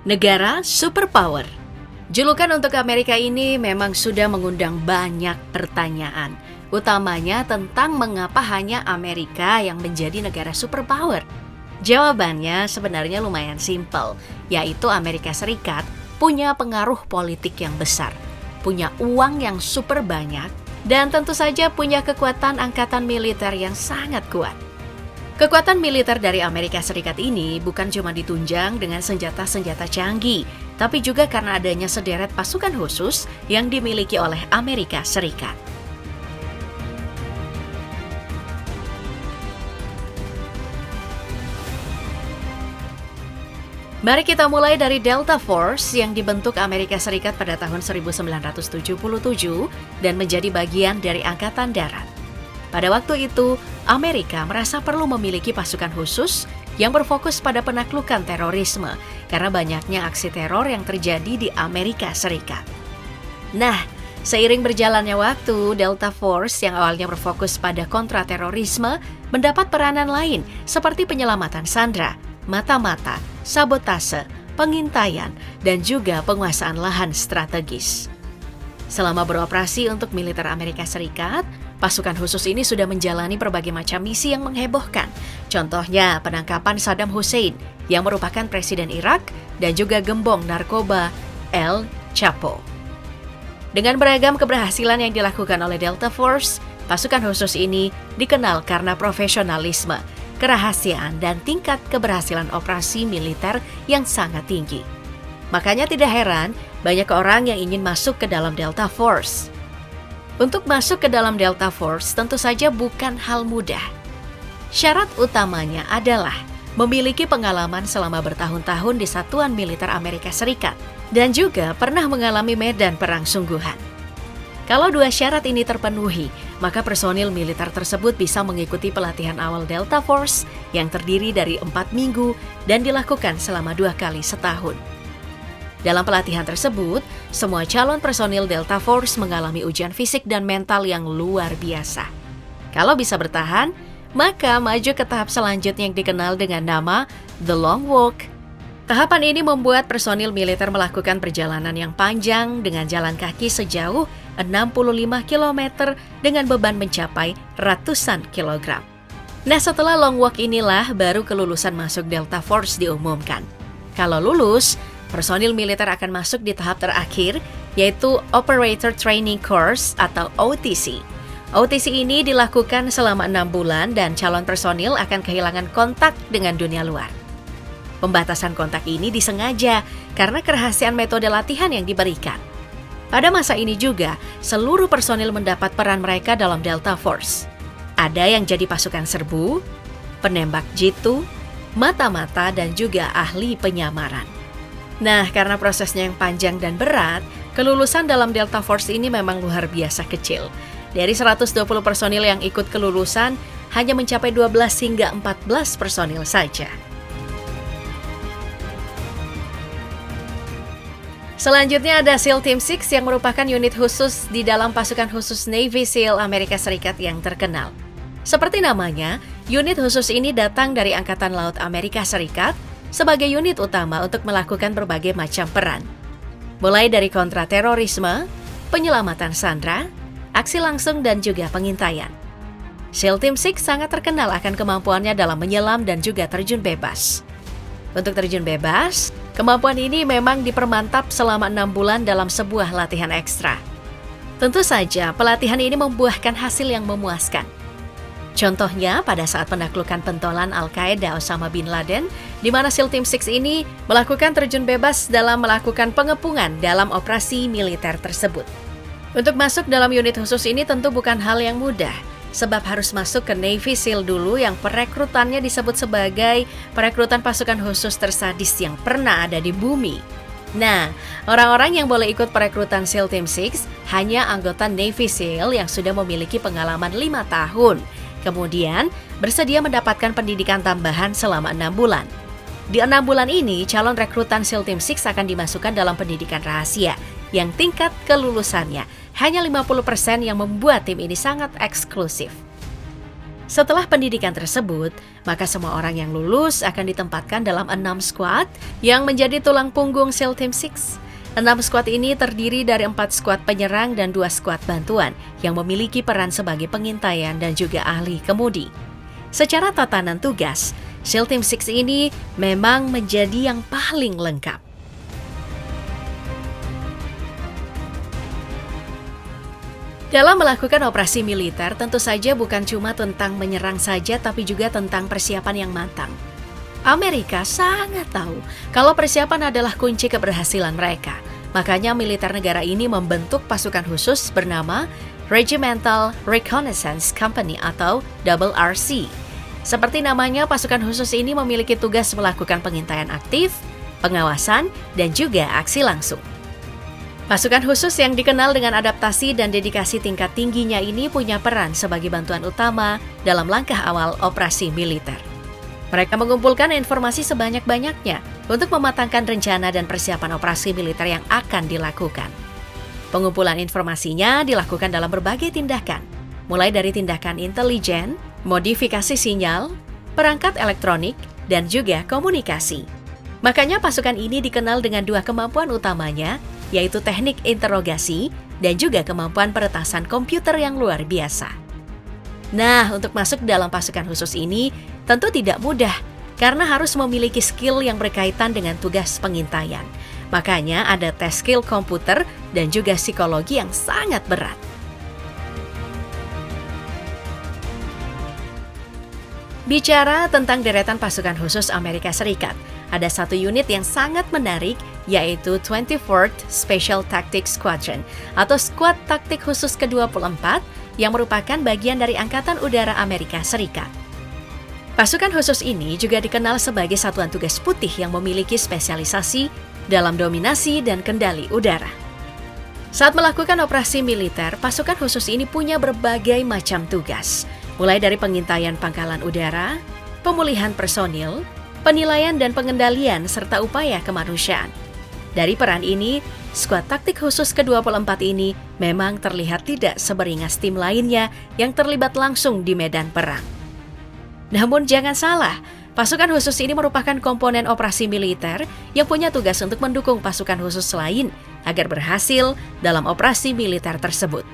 Negara superpower. Julukan untuk Amerika ini memang sudah mengundang banyak pertanyaan, utamanya tentang mengapa hanya Amerika yang menjadi negara superpower. Jawabannya sebenarnya lumayan simpel, yaitu Amerika Serikat punya pengaruh politik yang besar, punya uang yang super banyak, dan tentu saja punya kekuatan angkatan militer yang sangat kuat. Kekuatan militer dari Amerika Serikat ini bukan cuma ditunjang dengan senjata-senjata canggih, tapi juga karena adanya sederet pasukan khusus yang dimiliki oleh Amerika Serikat. Mari kita mulai dari Delta Force yang dibentuk Amerika Serikat pada tahun 1977 dan menjadi bagian dari Angkatan Darat. Pada waktu itu, Amerika merasa perlu memiliki pasukan khusus yang berfokus pada penaklukan terorisme karena banyaknya aksi teror yang terjadi di Amerika Serikat. Nah, seiring berjalannya waktu, Delta Force yang awalnya berfokus pada kontraterorisme mendapat peranan lain seperti penyelamatan sandera, mata-mata, sabotase, pengintaian, dan juga penguasaan lahan strategis. Selama beroperasi untuk militer Amerika Serikat, pasukan khusus ini sudah menjalani berbagai macam misi yang menghebohkan. Contohnya penangkapan Saddam Hussein yang merupakan presiden Irak dan juga gembong narkoba El Chapo. Dengan beragam keberhasilan yang dilakukan oleh Delta Force, pasukan khusus ini dikenal karena profesionalisme, kerahasiaan, dan tingkat keberhasilan operasi militer yang sangat tinggi. Makanya tidak heran banyak orang yang ingin masuk ke dalam Delta Force. Untuk masuk ke dalam Delta Force tentu saja bukan hal mudah. Syarat utamanya adalah memiliki pengalaman selama bertahun-tahun di Satuan Militer Amerika Serikat dan juga pernah mengalami medan perang sungguhan. Kalau dua syarat ini terpenuhi, maka personil militer tersebut bisa mengikuti pelatihan awal Delta Force yang terdiri dari 4 minggu dan dilakukan selama 2 kali setahun. Dalam pelatihan tersebut, semua calon personil Delta Force mengalami ujian fisik dan mental yang luar biasa. Kalau bisa bertahan, maka maju ke tahap selanjutnya yang dikenal dengan nama The Long Walk. Tahapan ini membuat personil militer melakukan perjalanan yang panjang dengan jalan kaki sejauh 65 km dengan beban mencapai ratusan kilogram. Nah, setelah Long Walk inilah baru kelulusan masuk Delta Force diumumkan. Kalau lulus, personil militer akan masuk di tahap terakhir, yaitu Operator Training Course atau OTC. OTC ini dilakukan selama 6 bulan dan calon personil akan kehilangan kontak dengan dunia luar. Pembatasan kontak ini disengaja karena kerahasiaan metode latihan yang diberikan. Pada masa ini juga, seluruh personil mendapat peran mereka dalam Delta Force. Ada yang jadi pasukan serbu, penembak jitu, mata-mata, dan juga ahli penyamaran. Nah, karena prosesnya yang panjang dan berat, kelulusan dalam Delta Force ini memang luar biasa kecil. Dari 120 personil yang ikut kelulusan, hanya mencapai 12 hingga 14 personil saja. Selanjutnya ada SEAL Team 6 yang merupakan unit khusus di dalam pasukan khusus Navy SEAL Amerika Serikat yang terkenal. Seperti namanya, unit khusus ini datang dari Angkatan Laut Amerika Serikat sebagai unit utama untuk melakukan berbagai macam peran. Mulai dari kontraterorisme, penyelamatan sandera, aksi langsung, dan juga pengintaian. SEAL Team 6 sangat terkenal akan kemampuannya dalam menyelam dan juga terjun bebas. Untuk terjun bebas, kemampuan ini memang dipermantap selama 6 bulan dalam sebuah latihan ekstra. Tentu saja, pelatihan ini membuahkan hasil yang memuaskan. Contohnya pada saat penaklukan pentolan Al-Qaeda Osama bin Laden, di mana SEAL Team 6 ini melakukan terjun bebas dalam melakukan pengepungan dalam operasi militer tersebut. Untuk masuk dalam unit khusus ini tentu bukan hal yang mudah, sebab harus masuk ke Navy SEAL dulu yang perekrutannya disebut sebagai perekrutan pasukan khusus tersadis yang pernah ada di bumi. Nah, orang-orang yang boleh ikut perekrutan SEAL Team 6 hanya anggota Navy SEAL yang sudah memiliki pengalaman 5 tahun. Kemudian, bersedia mendapatkan pendidikan tambahan selama 6 bulan. Di 6 bulan ini, calon rekrutan SEAL Team 6 akan dimasukkan dalam pendidikan rahasia, yang tingkat kelulusannya hanya 50% yang membuat tim ini sangat eksklusif. Setelah pendidikan tersebut, maka semua orang yang lulus akan ditempatkan dalam 6 squad yang menjadi tulang punggung SEAL Team 6. 6 squad ini terdiri dari 4 squad penyerang dan 2 squad bantuan yang memiliki peran sebagai pengintaian dan juga ahli kemudi. Secara tatanan tugas, SEAL Team 6 ini memang menjadi yang paling lengkap. Dalam melakukan operasi militer, tentu saja bukan cuma tentang menyerang saja, tapi juga tentang persiapan yang matang. Amerika sangat tahu kalau persiapan adalah kunci keberhasilan mereka. Makanya militer negara ini membentuk pasukan khusus bernama Regimental Reconnaissance Company atau RRC. Seperti namanya, pasukan khusus ini memiliki tugas melakukan pengintaian aktif, pengawasan, dan juga aksi langsung. Pasukan khusus yang dikenal dengan adaptasi dan dedikasi tingkat tingginya ini punya peran sebagai bantuan utama dalam langkah awal operasi militer. Mereka mengumpulkan informasi sebanyak-banyaknya untuk mematangkan rencana dan persiapan operasi militer yang akan dilakukan. Pengumpulan informasinya dilakukan dalam berbagai tindakan, mulai dari tindakan intelijen, modifikasi sinyal, perangkat elektronik, dan juga komunikasi. Makanya pasukan ini dikenal dengan 2 kemampuan utamanya, yaitu teknik interogasi dan juga kemampuan peretasan komputer yang luar biasa. Nah, untuk masuk dalam pasukan khusus ini tentu tidak mudah karena harus memiliki skill yang berkaitan dengan tugas pengintaian. Makanya ada tes skill komputer dan juga psikologi yang sangat berat. Bicara tentang deretan pasukan khusus Amerika Serikat, ada satu unit yang sangat menarik, yaitu 24th Special Tactics Squadron atau Skuad Taktik Khusus ke-24 yang merupakan bagian dari Angkatan Udara Amerika Serikat. Pasukan khusus ini juga dikenal sebagai satuan tugas putih yang memiliki spesialisasi dalam dominasi dan kendali udara. Saat melakukan operasi militer, pasukan khusus ini punya berbagai macam tugas, mulai dari pengintaian pangkalan udara, pemulihan personil, penilaian dan pengendalian, serta upaya kemanusiaan. Dari peran ini, Skuad Taktik Khusus ke-24 ini memang terlihat tidak seberingas tim lainnya yang terlibat langsung di medan perang. Namun jangan salah, pasukan khusus ini merupakan komponen operasi militer yang punya tugas untuk mendukung pasukan khusus lain agar berhasil dalam operasi militer tersebut.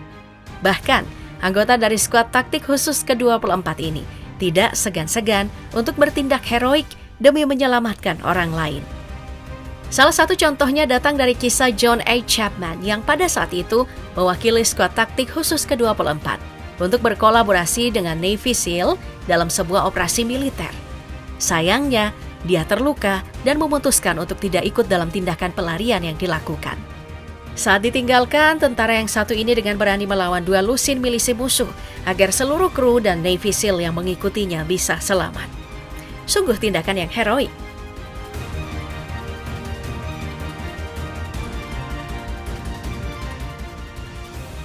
Bahkan, anggota dari Skuad Taktik Khusus ke-24 ini tidak segan-segan untuk bertindak heroik demi menyelamatkan orang lain. Salah satu contohnya datang dari kisah John A. Chapman yang pada saat itu mewakili Skuad Taktik Khusus ke-24 untuk berkolaborasi dengan Navy SEAL dalam sebuah operasi militer. Sayangnya, dia terluka dan memutuskan untuk tidak ikut dalam tindakan pelarian yang dilakukan. Saat ditinggalkan, tentara yang satu ini dengan berani melawan 2 lusin milisi musuh agar seluruh kru dan Navy SEAL yang mengikutinya bisa selamat. Sungguh tindakan yang heroik.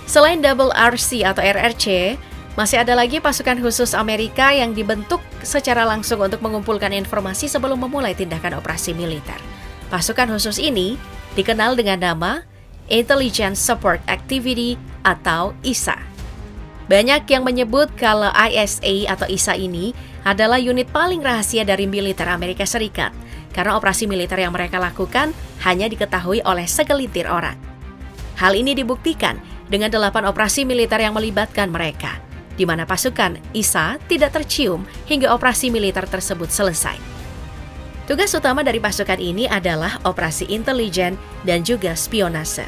Selain RRC atau RRC, masih ada lagi pasukan khusus Amerika yang dibentuk secara langsung untuk mengumpulkan informasi sebelum memulai tindakan operasi militer. Pasukan khusus ini dikenal dengan nama Intelligence Support Activity atau ISA. Banyak yang menyebut kalau ISA atau ISA ini adalah unit paling rahasia dari militer Amerika Serikat karena operasi militer yang mereka lakukan hanya diketahui oleh segelintir orang. Hal ini dibuktikan dengan 8 operasi militer yang melibatkan mereka, di mana pasukan ISA tidak tercium hingga operasi militer tersebut selesai. Tugas utama dari pasukan ini adalah operasi intelijen dan juga spionase.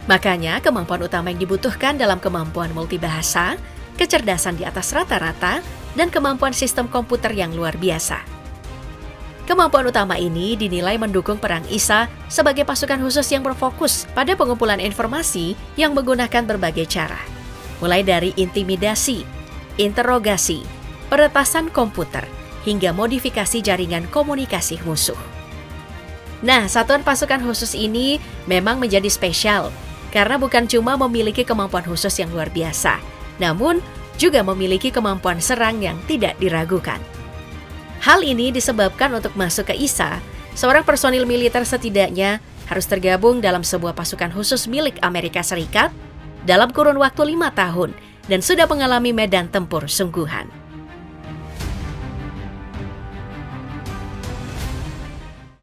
Makanya kemampuan utama yang dibutuhkan dalam kemampuan multibahasa, kecerdasan di atas rata-rata, dan kemampuan sistem komputer yang luar biasa. Kemampuan utama ini dinilai mendukung perang ISA sebagai pasukan khusus yang berfokus pada pengumpulan informasi yang menggunakan berbagai cara, mulai dari intimidasi, interogasi, peretasan komputer, hingga modifikasi jaringan komunikasi musuh. Nah, satuan pasukan khusus ini memang menjadi spesial karena bukan cuma memiliki kemampuan khusus yang luar biasa, namun juga memiliki kemampuan serang yang tidak diragukan. Hal ini disebabkan untuk masuk ke ISA, seorang personil militer setidaknya harus tergabung dalam sebuah pasukan khusus milik Amerika Serikat dalam kurun waktu 5 tahun dan sudah mengalami medan tempur sungguhan.